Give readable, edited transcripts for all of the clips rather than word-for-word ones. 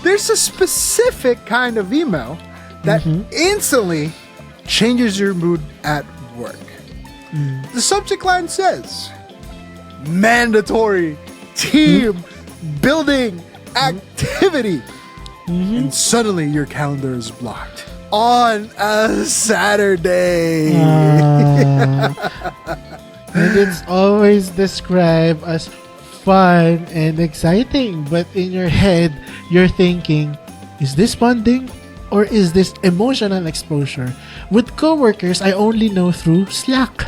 there's a specific kind of email that instantly changes your mood at work. The subject line says, mandatory team building activity. And suddenly your calendar is blocked on a Saturday. And it's always described as fun and exciting, but in your head, you're thinking, is this bonding or is this emotional exposure? With coworkers, I only know through Slack.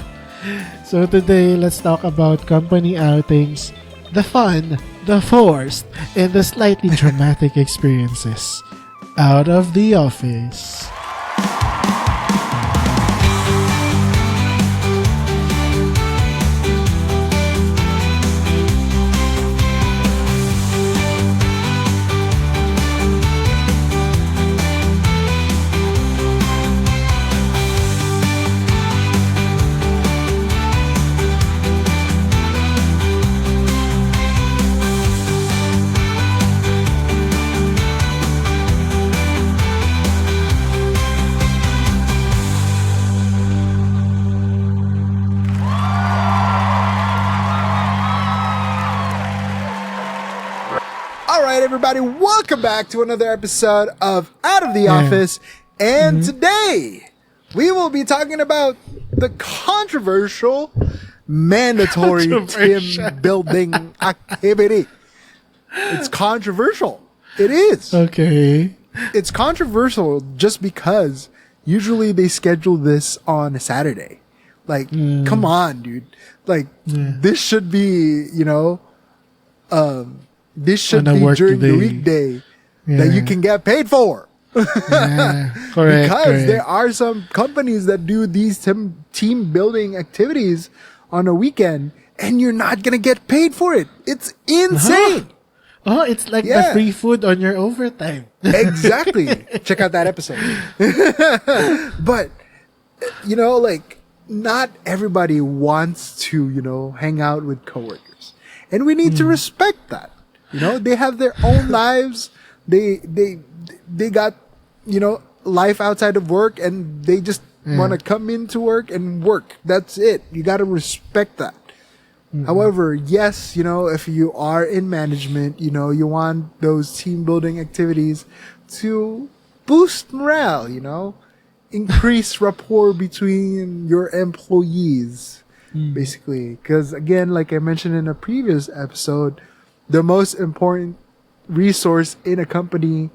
So today, let's talk about company outings, the fun, the forced, and the slightly dramatic experiences out of the office. Alright, everybody, welcome back to another episode of Out of the Office. And today, we will be talking about the controversial mandatory team building activity. It's controversial. It is. Okay. It's controversial just because usually they schedule this on a Saturday. Like, come on, dude. Like, this should be, this should be during the weekday that you can get paid for. Correct. Because there are some companies that do these team building activities on a weekend and you're not going to get paid for it. It's insane. Oh, it's like the free food on your overtime. Exactly. Check out that episode. But, not everybody wants to, hang out with coworkers. And we need to respect that. They have their own lives. They got, life outside of work and they just want to come into work and work. That's it. You got to respect that. However, yes, if you are in management, you want those team building activities to boost morale, increase rapport between your employees, basically. Because again, like I mentioned in a previous episode, the most important resource in a company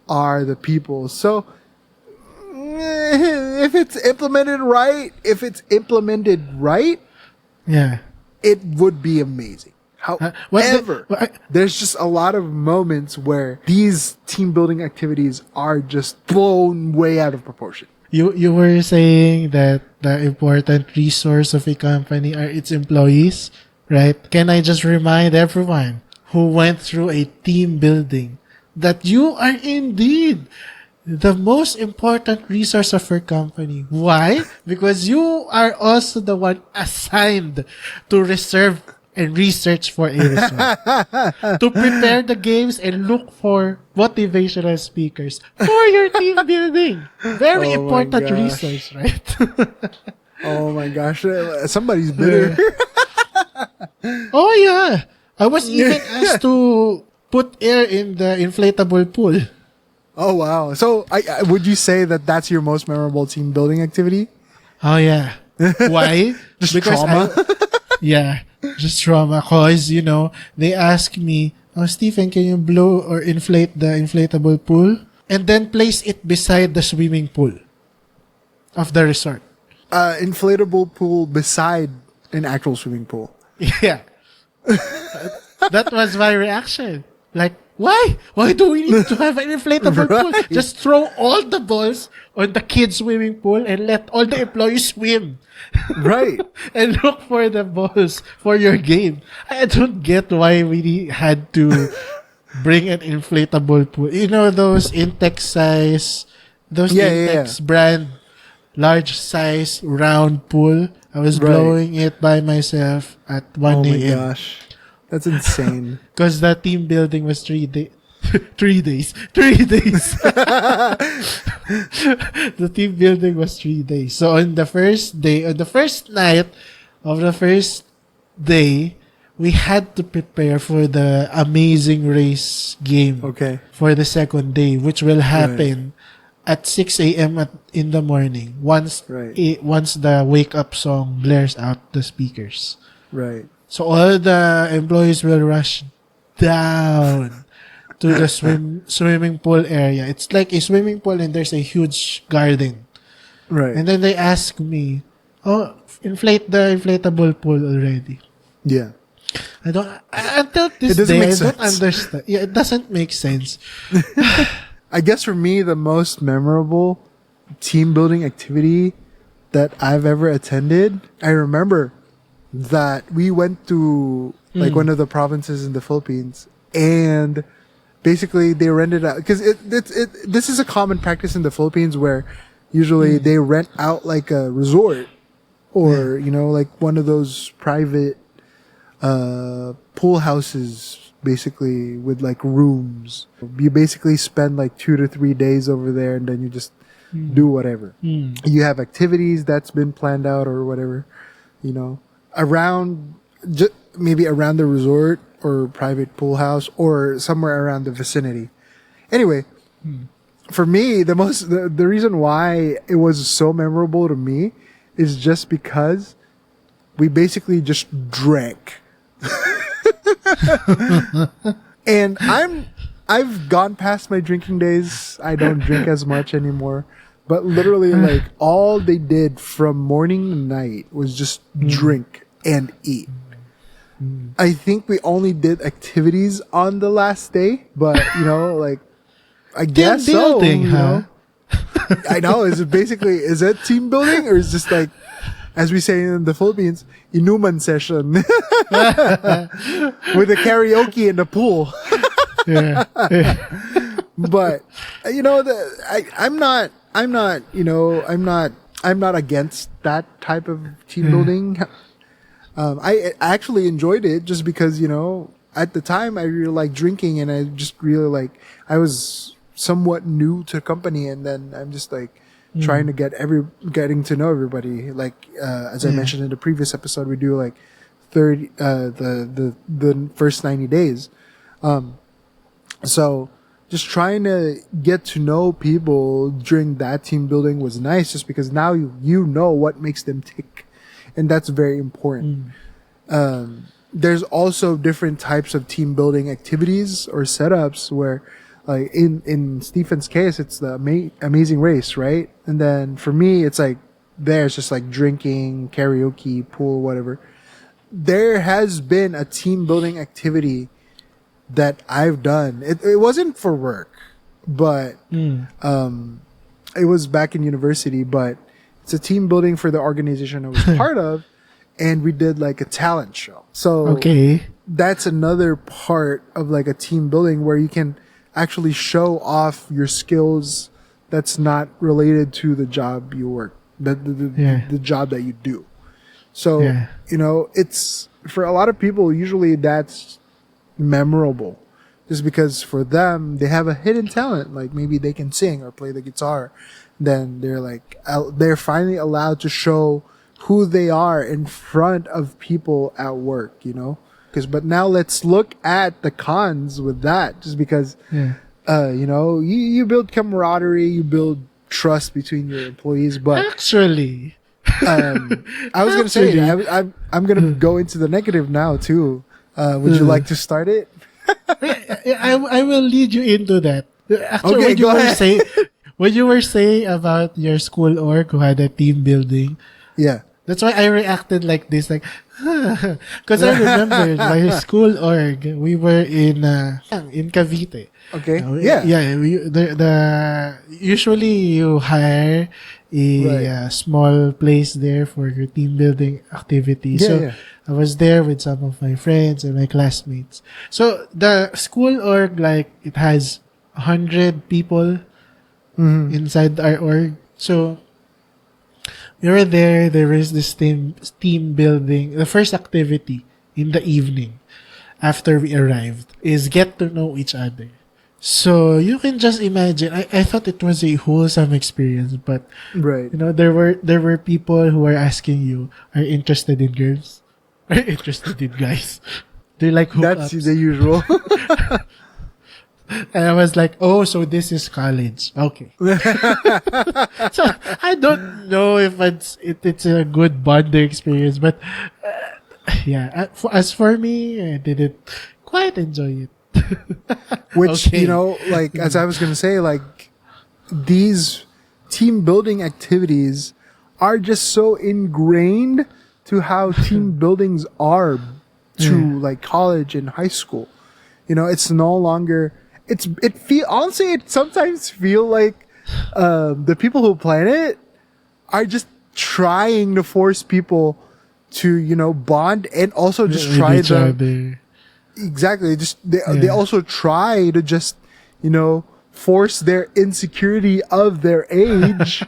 are the people. So if it's implemented right, it would be amazing. However, there's just a lot of moments where these team building activities are just blown way out of proportion. You were saying that the important resource of a company are its employees, right? Can I just remind everyone who went through a team building that you are indeed the most important resource of your company. Why? Because you are also the one assigned to reserve and research for a resort, to prepare the games and look for motivational speakers for your team building. Very important resource, right? Oh my gosh. Somebody's bitter. Oh yeah. I was even asked to put air in the inflatable pool. Oh, wow. So, would you say that that's your most memorable team building activity? Oh, yeah. Why? Just trauma? Just trauma. Because, they asked me, oh, Stephen, can you blow or inflate the inflatable pool? And then place it beside the swimming pool of the resort. Inflatable pool beside an actual swimming pool. Yeah. That was my reaction. Like, why? Why do we need to have an inflatable pool? Just throw all the balls on the kids' swimming pool and let all the employees swim. Right. And look for the balls for your game. I don't get why we had to bring an inflatable pool. Those Intex size, Intex brand, large size, round pool. I was blowing it by myself at 1 a.m. Oh my gosh. That's insane. Because the team building was 3 days. 3 days. The team building was 3 days. So on the first night of the first day, we had to prepare for the amazing race game Okay. for the second day, which will happen at 6 a.m. in the morning once Right. once the wake up song blares out the speakers. Right. So all the employees will rush down to the swimming pool area. It's like a swimming pool and there's a huge garden. Right. And then they ask me, "Oh, inflate the inflatable pool already." Yeah. Until this doesn't day, make I don't sense. understand. Yeah, it doesn't make sense. I guess for me, the most memorable team building activity that I've ever attended, I remember that we went to like one of the provinces in the Philippines, and basically they rented out, because this is a common practice in the Philippines where usually they rent out like a resort or like one of those private pool houses, basically, with like rooms. You basically spend like 2 to 3 days over there, and then you just do whatever. You have activities that's been planned out or whatever, around maybe around the resort or private pool house or somewhere around the vicinity. Anyway, for me, the reason why it was so memorable to me is just because we basically just drank. And I've gone past my drinking days. I don't drink as much anymore. But literally, like, all they did from morning to night was just drink and eat. I think we only did activities on the last day, but like, I guess Team so. building, huh? I know. Is it team building, or is just like, as we say in the Philippines, inuman session with a karaoke in the pool? Yeah. But I'm not against that type of team building. I actually enjoyed it just because at the time I really liked drinking, and I just really I was somewhat new to the company, and then I'm just like trying to getting to know everybody. Like as I mentioned in the previous episode, we do like 30 the first 90 days. So just trying to get to know people during that team building was nice, just because now you know what makes them tick, and that's very important. There's also different types of team building activities or setups where, like in Stephen's case, it's the amazing race, right? And then for me, it's like there's just like drinking, karaoke, pool, whatever. There has been a team building activity that I've done. It wasn't for work, but it was back in university. But it's a team building for the organization I was part of, and we did like a talent show. So that's another part of like a team building where you can actually show off your skills that's not related to the job you work, the job that you do. So it's, for a lot of people, usually that's memorable, just because for them they have a hidden talent, like maybe they can sing or play the guitar. Then they're finally allowed to show who they are in front of people at work, but now let's look at the cons with that, just because you build camaraderie, you build trust between your employees. But actually, I was gonna say, I'm gonna go into the negative now too. Would you like to start it? I will lead you into that. After Okay, go ahead. When you were saying about your school org who had a team building, that's why I reacted like this, like, because I remember my school org. We were in Cavite. Okay. Usually you hire a small place there for your team building activity. I was there with some of my friends and my classmates. So the school org, like, it has 100 people inside our org. So we were there. There is this team building. The first activity in the evening after we arrived is get to know each other. So you can just imagine. I thought it was a wholesome experience, but Right. there were people who were asking you, "Are you interested in girls? Are you interested in guys? Do you like That's hookups?" the usual. And I was like, "Oh, so this is college, okay." So I don't know if it's a good bonding experience, but yeah. As for me, I didn't quite enjoy it. Which, Okay. like, as I was going to say, like, these team building activities are just so ingrained to how team buildings are to Yeah. like college and high school. It's no longer, honestly, it sometimes feel like, the people who plan it are just trying to force people to, bond and also just With try each other. exactly. They Yeah. also try to just, force their insecurity of their age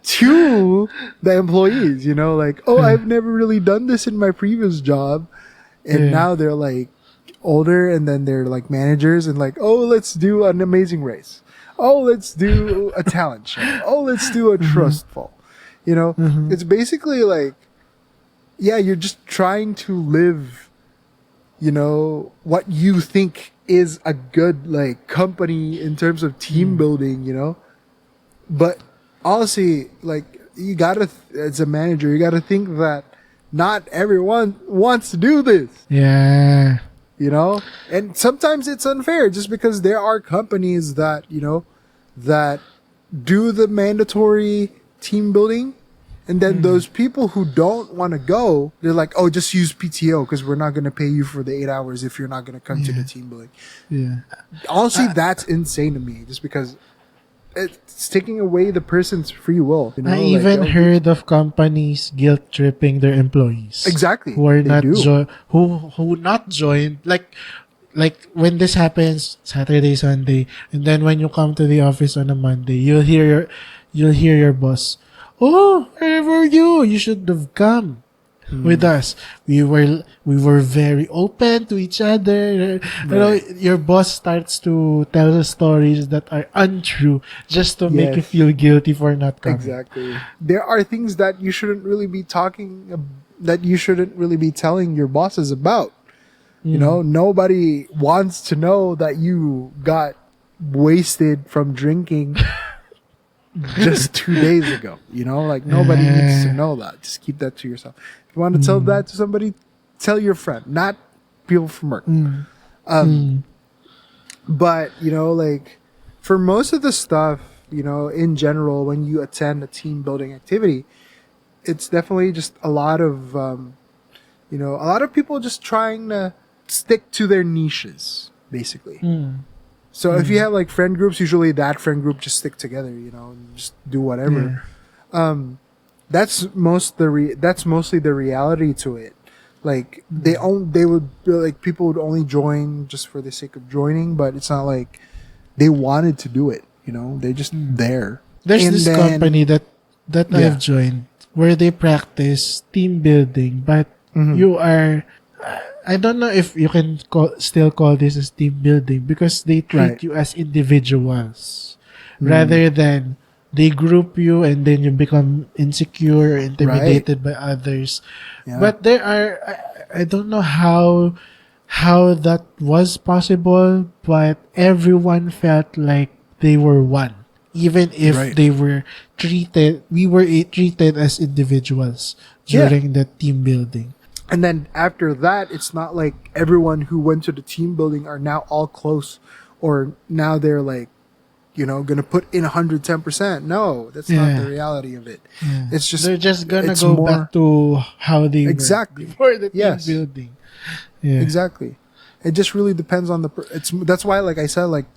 to the employees. Like, oh, I've never really done this in my previous job, and Yeah. now they're like older, and then they're like managers, and like, oh, let's do an amazing race. Oh, let's do a talent show. Oh, let's do a trust fall. It's basically like, yeah, you're just trying to live what you think is a good like company in terms of team building, but honestly, like, you gotta as a manager, you gotta think that not everyone wants to do this, Yeah. and sometimes it's unfair just because there are companies that that do the mandatory team building. And then those people who don't want to go, they're like, oh, just use PTO because we're not going to pay you for the 8 hours if you're not going to come to the Yeah. team building. Yeah. Honestly, that's insane to me just because it's taking away the person's free will. I even oh, heard of companies guilt tripping their employees. Exactly. Who are They not do. who not joined, like when this happens Saturday, Sunday, and then when you come to the office on a Monday, you'll hear your boss, "Oh, where were you? You should have come with us. We were very open to each other." Right. Your boss starts to tell stories that are untrue just to make you Yes. feel guilty for not coming. Exactly. There are things that you shouldn't really be that you shouldn't really be telling your bosses about. Nobody wants to know that you got wasted from drinking just 2 days ago. Like, nobody needs to know that. Just keep that to yourself. If you want to tell that to somebody, tell your friend, not people from work. But, like, for most of the stuff, in general, when you attend a team building activity, it's definitely just a lot of, a lot of people just trying to stick to their niches, basically. So if you have like friend groups, usually that friend group just stick together, and just do whatever. That's that's mostly the reality to it. Like, they would like, people would only join just for the sake of joining, but it's not like they wanted to do it. They're just there. There's And this then- company that Yeah. I've joined where they practice team building, but Mm-hmm. you are. I don't know if you can still call this as team building because they treat Right. you as individuals rather than they group you and then you become insecure or intimidated by others. Yeah. But there are I don't know how that was possible, but everyone felt like they were one. Even if Right. we were treated as individuals Yeah. during the team building. And then after that, it's not like everyone who went to the team building are now all close, or now they're like, gonna put in 110%. No, that's not the reality of it. It's just They're just gonna it's go more- back to how they Exactly. were before the team Yes. building. Yeah. Exactly. It just really depends on that's why, like I said, like,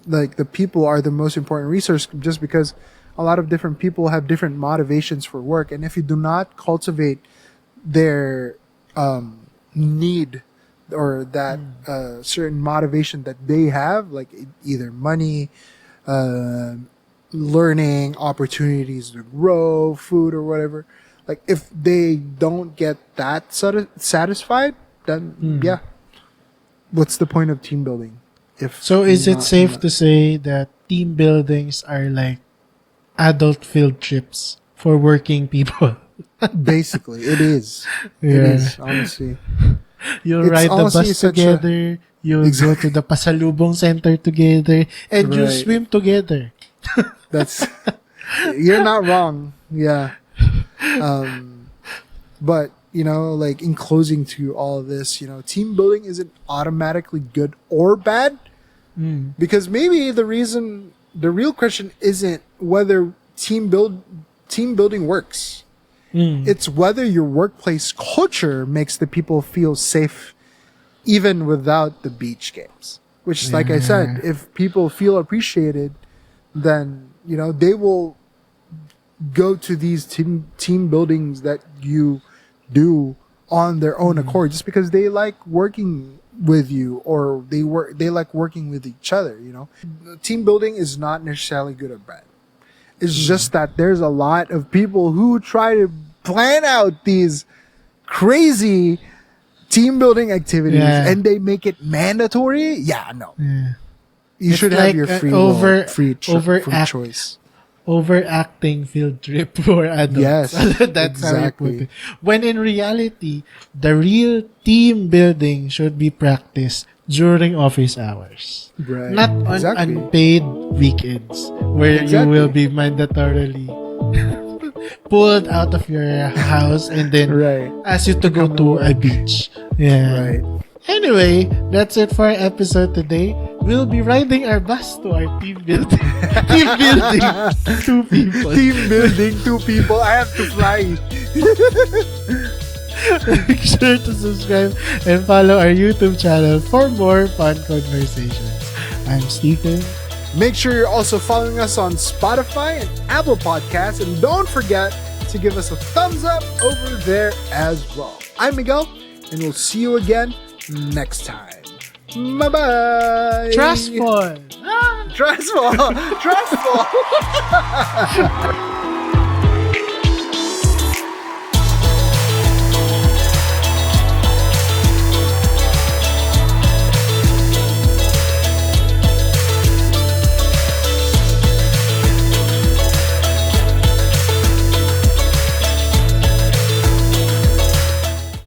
like, the people are the most important resource, just because a lot of different people have different motivations for work, and if you do not cultivate their need, or that certain motivation that they have, like either money, learning, opportunities to grow, food, or whatever, like, if they don't get that satisfied, then yeah, what's the point of team building? If So is it not- safe to say that team buildings are like adult field trips for working people? basically it is. It Yeah. is, honestly. You'll It's ride the honestly bus such a- together. You'll go to the Pasalubong Center together, and you'll Right. swim together. That's you're not wrong. Yeah. But like in closing to all of this, team building isn't automatically good or bad, because maybe the real question isn't whether team building works. It's whether your workplace culture makes the people feel safe even without the beach games. Which, like I said, if people feel appreciated, then they will go to these team buildings that you do on their own accord, just because they like working with you, or they like working with each other. Team building is not necessarily good or bad. It's just that there's a lot of people who try to plan out these crazy team building activities and they make it mandatory. Yeah, no. Yeah. You It's should like have your an free will, overact- free choice. Overacting field trip for adults. Yes, That's how you put exactly. it. When in reality, the real team building should be practiced during office hours. Right. Not on Exactly. unpaid weekends, where you will be mandatorily pulled out of your house and then Right. ask you to go to a beach. Yeah. Right. Anyway, that's it for our episode today. We'll be riding our bus to our team building. Team building. 2 people. Team building, 2 people. I have to fly. Make sure to subscribe and follow our YouTube channel for more fun conversations. I'm Stephen. Make sure you're also following us on Spotify and Apple Podcasts, and don't forget to give us a thumbs up over there as well. I'm Miguel, and we'll see you again next time. Bye-bye. Trustful. Trustful. Trustful.